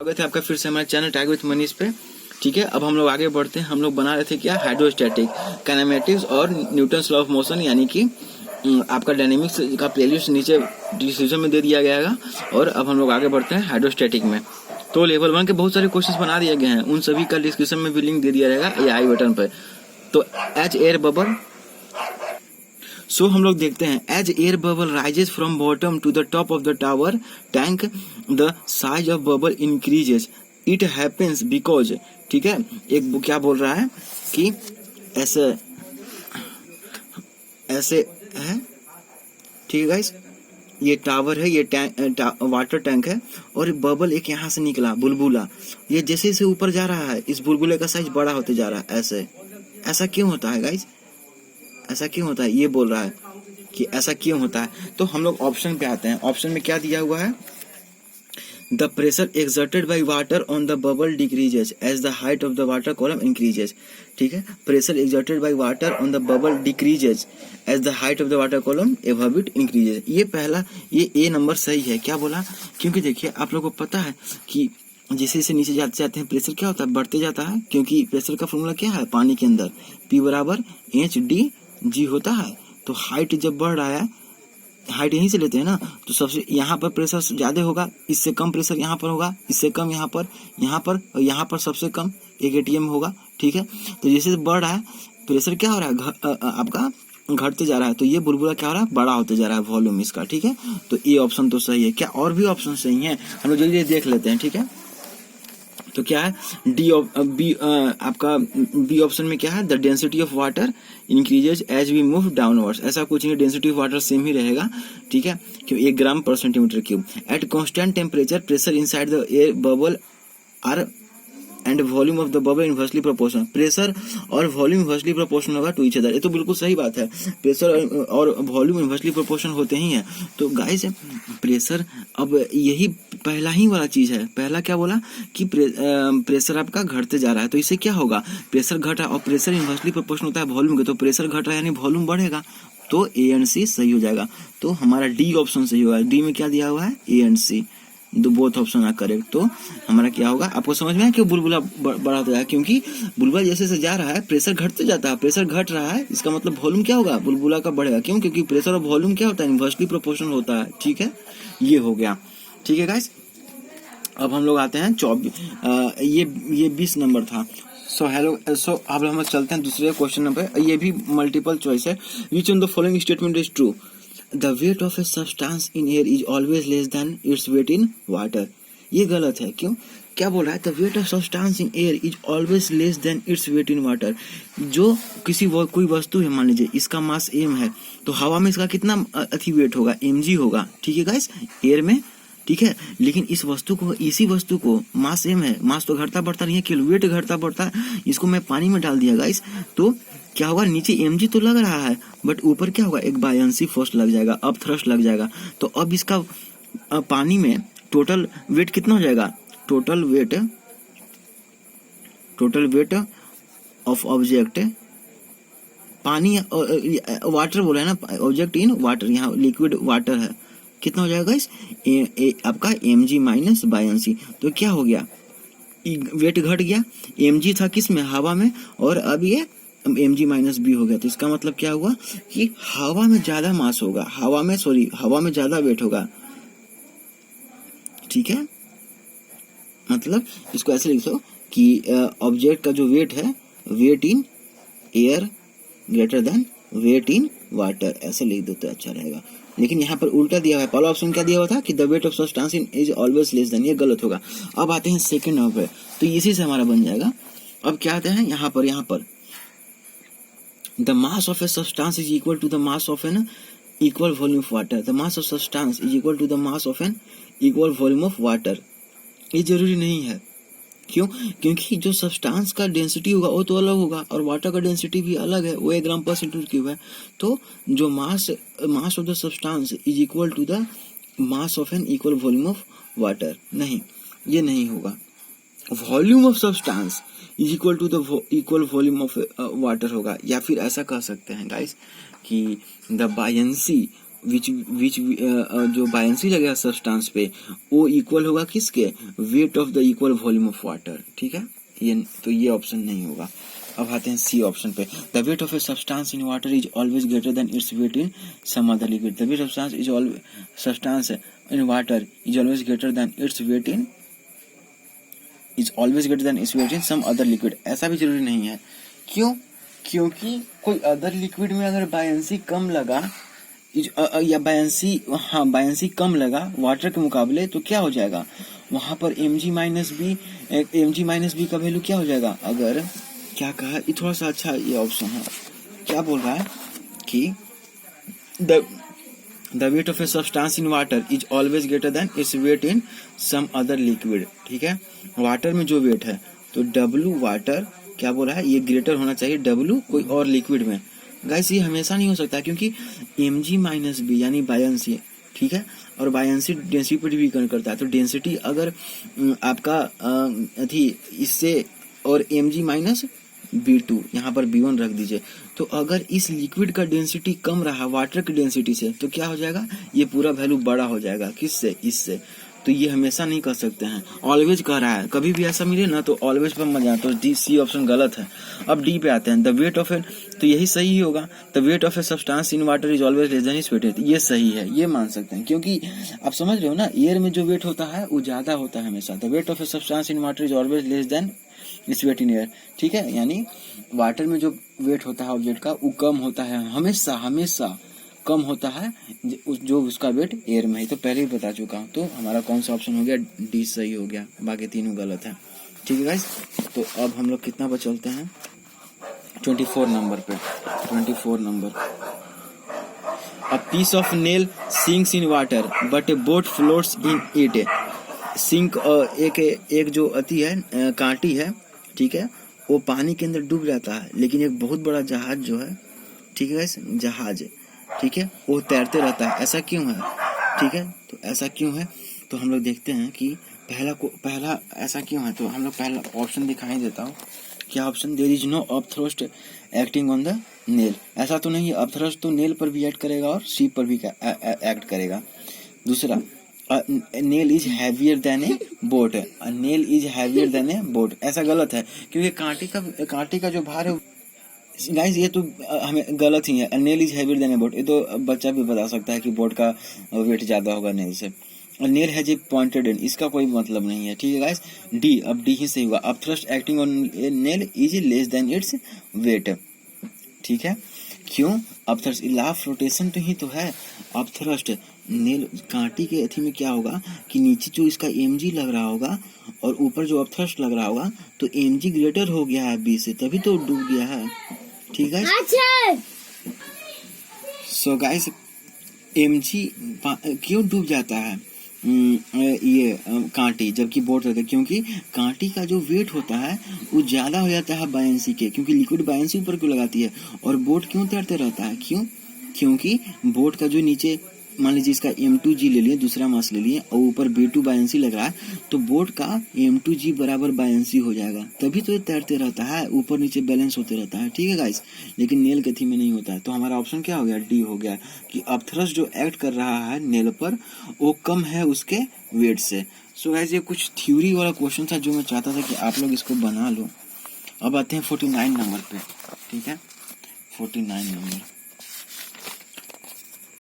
स्वागत है आपका फिर से हमारे चैनल टैग विथ मनीष पे। ठीक है, अब हम लोग आगे बढ़ते हैं। हम लोग बना रहे थे क्या, हाइड्रोस्टैटिक, काइनेमेटिक्स और न्यूटन्स लॉ ऑफ मोशन, यानी कि आपका डायनेमिक्स का प्लेलिस्ट नीचे डिस्क्रिप्शन में दे दिया गया है। और अब हम लोग आगे बढ़ते हैं हाइड्रोस्टैटिक में। तो लेवल 1 के बहुत सारे क्वेश्चन बना दिए गए हैं, उन सभी का डिस्क्रिप्शन में भी लिंक दे दिया रहेगा या आई बटन पर। तो एज एयर बबल, सो हम लोग देखते हैं, as air bubble rises from bottom to the top of the tower tank the size of bubble increases, it happens because. ठीक है, एक क्या बोल रहा है कि ऐसे ऐसे है। ठीक है गाइस, ये टावर है, ये वाटर टैंक है, और बबल एक यहाँ से निकला, बुलबुला। ये जैसे जैसे ऊपर जा रहा है, इस बुलबुले का साइज बड़ा होते जा रहा है। ऐसे ऐसा क्यों होता है गाइस, ऐसा क्यों होता है, ये बोल रहा है कि ऐसा क्यों होता है। तो हम लोग ऑप्शन पे आते हैं। ऑप्शन में क्या दिया हुआ है, the pressure exerted by water on the bubble decreases as the height of the water column increases. ठीक है, pressure exerted by water on the bubble decreases as the height of the water column above it increases. ये पहला, ये ए number सही है। क्या बोला, क्योंकि देखिए आप लोगों को पता है कि जैसे जैसे नीचे जाते जाते हैं प्रेशर क्या होता है, बढ़ते जाता है। क्योंकि प्रेशर का फॉर्मूला क्या है, पानी के अंदर P बराबर HDG होता है। तो हाइट जब बढ़ रहा है, हाइट यहीं से लेते हैं ना, तो सबसे यहाँ पर प्रेशर ज्यादा होगा, इससे कम प्रेशर यहाँ पर होगा, इससे कम यहाँ पर और यहाँ पर सबसे कम 1 ATM होगा। ठीक है, तो जैसे बढ़ रहा है प्रेशर, क्या हो रहा है, आपका घटते जा रहा है। तो ये बुलबुला क्या हो रहा है, बड़ा होते जा रहा है वॉल्यूम इसका। ठीक है, तो ये ऑप्शन तो सही है। क्या और भी ऑप्शन सही है, हम लोग जल्दी देख लेते हैं। ठीक है, तो क्या है, आपका बी ऑप्शन में क्या है, the density of water increases as we move downwards. ऐसा कुछ नहीं, डेंसिटी ऑफ वाटर सेम ही रहेगा। ठीक है, क्यों 1 gram per centimetre cube. At constant temperature pressure inside the air bubble are and volume of the bubble inversely proportional. Pressure और volume inversely proportional होगा टू ईच अदर। ये तो बिल्कुल सही बात है, प्रेशर और वॉल्यूम इनवर्सली प्रोपोर्शनल होते ही हैं। तो गाइस प्रेशर, अब यही पहला ही वाला चीज है। पहला क्या बोला कि प्रेशर आपका घटते जा रहा है, तो इससे क्या होगा, प्रेशर घटा, और प्रेशर इनवर्सली प्रोपोर्शनल होता है वॉल्यूम के, तो प्रेशर घट रहा है यानी वॉल्यूम बढ़ेगा। तो ए एंड सी सही हो जाएगा। तो हमारा डी ऑप्शन सही होगा। डी में क्या दिया हुआ है, ए एंड सी, दो बोथ ऑप्शन आ करेक्ट। तो हमारा क्या होगा, आपको समझ में आया क्यों बुलबुला बड़ा होता है, क्योंकि बुलबुला जैसे से जा रहा है प्रेशर घटते जाता है, प्रेशर घट रहा है, इसका मतलब वॉल्यूम क्या होगा, बुलबुला का बढ़ेगा। क्यों, क्योंकि प्रेशर और वॉल्यूम क्या होता है, इनवर्सली प्रोपोर्शनल होता है। ठीक है, ये हो गया। ठीक है गाइस, अब हम लोग आते हैं 24, ये 20 नंबर था। सो अब हम चलते हैं दूसरे क्वेश्चन नंबर। ये भी मल्टीपल चॉइस है। Which on the following statement is true, The weight of a substance in air is always less than its weight in water। ये गलत है। क्यों, क्या बोल रहा है, The weight of substance in air is always less than its weight in water। जो कोई वस्तु है, मान लीजिए इसका मास m है, तो हवा में इसका कितना वेट होगा, mg होगा। ठीक है गाइस, एयर में। ठीक है, लेकिन इसी वस्तु को मास m है, मास तो घटता बढ़ता नहीं है, केवल वेट घटता बढ़ता है। इसको मैं पानी में डाल दिया गाइस, तो क्या होगा, नीचे mg तो लग रहा है, बट ऊपर क्या होगा, एक बायंसी फोर्स लग जाएगा, अब थ्रस्ट लग जाएगा। तो अब इसका पानी में टोटल वेट कितना हो जाएगा, टोटल वेट ऑफ ऑब्जेक्ट, पानी वाटर बोला है ना, ऑब्जेक्ट इन वाटर, यहाँ लिक्विड वाटर है, कितना हो जाएगा इस आपका mg माइनस बायंसी। तो क्या हो गया, वेट घट गया, mg था किस में, हवा में, और अब ये mg माइनस बी हो गया। तो इसका मतलब क्या हुआ कि हवा में ज्यादा मास होगा, हवा में ज्यादा वेट होगा। ठीक है, मतलब इसको ऐसे लिख दो कि ऑब्जेक्ट का जो वेट है, weight in air greater than weight in water, ऐसे लिख दो तो अच्छा रहेगा। लेकिन यहाँ पर उल्टा दिया हुआ है। पहला ऑप्शन क्या दिया हुआ था कि the weight of substance in is always less than, ये गलत होगा। अब आते हैं सेकंड ऑफ है, तो इसी से हमारा बन जाएगा। अब क्या आते हैं यहाँ पर the mass of a substance is equal to the mass of an equal volume of water। the mass of substance is equal to the mass of an equal volume of water। ये जरूरी नहीं है। क्यों, क्योंकि जो substance का density होगा वो तो अलग होगा, और वाटर का डेंसिटी भी अलग है, वो 1 ग्राम पर सेंटीमीटर क्यूब है। तो जो mass of the substance is equal to the mass of an equal volume of water, नहीं, ये नहीं होगा। Volume of substance is equal to the equal volume of water होगा। या फिर ऐसा कह सकते हैं गाइस कि द बायंसी विच जो बायंसी लगेगा सब्सटेंस पे वो इक्वल होगा किसके, weight of the equal volume of water, ठीक है। ये ऑप्शन नहीं होगा। अब आते हैं सी ऑप्शन पे, the weight of a substance in water is always greater than its weight in some other liquid, the weight of substance in water is always greater than its weight in some other liquid. ऐसा भी जरूरी नहीं है, क्यों, क्योंकि कोई other liquid में अगर बायंसी कम लगा या बायंसी कम लगा वाटर के मुकाबले, तो क्या हो जाएगा वहां पर mg माइनस बी का वैल्यू क्या हो जाएगा। अगर क्या कहा, ये थोड़ा सा अच्छा ये ऑप्शन है, क्या बोल रहा है कि the weight of a substance in water is always greater than its weight in some other liquid, ठीक है। वाटर में जो वेट है तो W वाटर क्या बोल रहा है, ये ग्रेटर होना चाहिए W कोई और लिक्विड में। गाइस ये हमेशा नहीं हो सकता, क्योंकि mg माइनस बी यानी बायंसी, ठीक है, और बायंसी डेंसिटी पर डिपेंड करता है। तो डेंसिटी अगर आपका इससे और mg माइनस B2 यहाँ पर B1 रख दीजिए, तो अगर इस लिक्विड का डेंसिटी कम रहा वाटर की डेंसिटी से, तो क्या हो जाएगा, ये पूरा वैल्यू बड़ा हो जाएगा, किससे, इससे। तो ये हमेशा नहीं कर सकते हैं, ऑलवेज कह रहा है, कभी भी ऐसा मिले ना तो ऑलवेज पर मजा। तो डी सी ऑप्शन गलत है। अब डी पे आते हैं, द वेट ऑफ ए, तो यही सही ही होगा, the weight of a substance in water is always less than its wait, ये सही है, ये मान सकते हैं, क्योंकि आप समझ रहे हो ना, एयर में जो वेट होता है वो ज्यादा होता है हमेशा। The weight of a substance in water is always less than its weight in air, ठीक है, यानी वाटर में जो वेट होता है ऑब्जेक्ट का वो कम होता है, हमेशा कम होता है जो उसका वेट एयर में है। तो पहले ही बता चुका हूँ। तो हमारा कौन सा ऑप्शन हो गया, डी सही हो गया, बाकी तीनों गलत है, ठीक है गाइस। तो अब हम लोग कितना पर चलते हैं, 24 नंबर पे, 24 number. A piece of nail sinks in water but a boat floats in it. Sink एक जो अति है कांटी है, ठीक है, वो पानी के अंदर डूब जाता है, लेकिन एक बहुत बड़ा जहाज जो है, ठीक है गाइस, जहाज, ठीक है, वो तैरते रहता है। ऐसा क्यों है, ठीक है, तो ऐसा क्यों है, तो हम लोग देखते हैं कि पहला ऐसा क्यों है। तो हम लोग पहला ऑप्शन दिखाई देता हूँ, क्या option, there is no upthrust acting on the nail. ऐसा तो नहीं है, अपथ्रस्ट तो नेल पर भी एक्ट करेगा और शीप पर भी एक्ट करेगा। दूसरा, nail is heavier than A boat, nail is heavier than A boat, ऐसा गलत है, क्योंकि कांटे का जो भार है गाइस, ये तो हमें गलत ही है। Nail is heavier than A boat, ये तो बच्चा भी बता सकता है कि बोट का वेट ज्यादा होगा नेल से। Nail has a pointed and, इसका कोई मतलब नहीं है, ठीक है गाइस। डी, अब डी ही सही होगा, upthrust acting on nail is less than its wait, ठीक है। क्यों, अपथ्रस्ट लॉ ऑफ रोटेशन तो ही तो है। अपथ्रस्ट नेल कांटी के अथी में क्या होगा कि नीचे जो इसका mg लग रहा होगा और ऊपर जो अपथ्रस्ट लग रहा होगा, तो mg ग्रेटर हो गया है b से, तभी तो डूब गया है, ठीक है। सो गाइस, mg क्यों डूब जाता है ये कांटी, जबकि बोट रहता है, क्योंकि कांटी का जो वेट होता है वो ज्यादा हो जाता है बायंसी के, क्योंकि लिक्विड बायंसी ऊपर क्यों लगाती है। और बोट क्यों तैरते रहता है, क्योंकि बोट का जो नीचे, मान लीजिए इसका M2G ले लिए, दूसरा मास ले लिए, और ऊपर B2 बायंसी लग रहा है, तो बोट का M2G बराबर बायंसी हो जाएगा, तभी तो ये तैरते रहता है, ऊपर नीचे बैलेंस होते रहता है, ठीक है गाइस। लेकिन नेल के थी में नहीं होता है। तो हमारा ऑप्शन क्या हो गया, डी हो गया, कि अपथ्रस्ट जो एक्ट कर रहा है नेल पर वो कम है उसके वेट से। सो गाइस, ये कुछ थ्योरी वाला क्वेश्चन था जो मैं चाहता था कि आप लोग इसको बना लो। अब आते हैं 49 नंबर पे, ठीक है, 49 नंबर।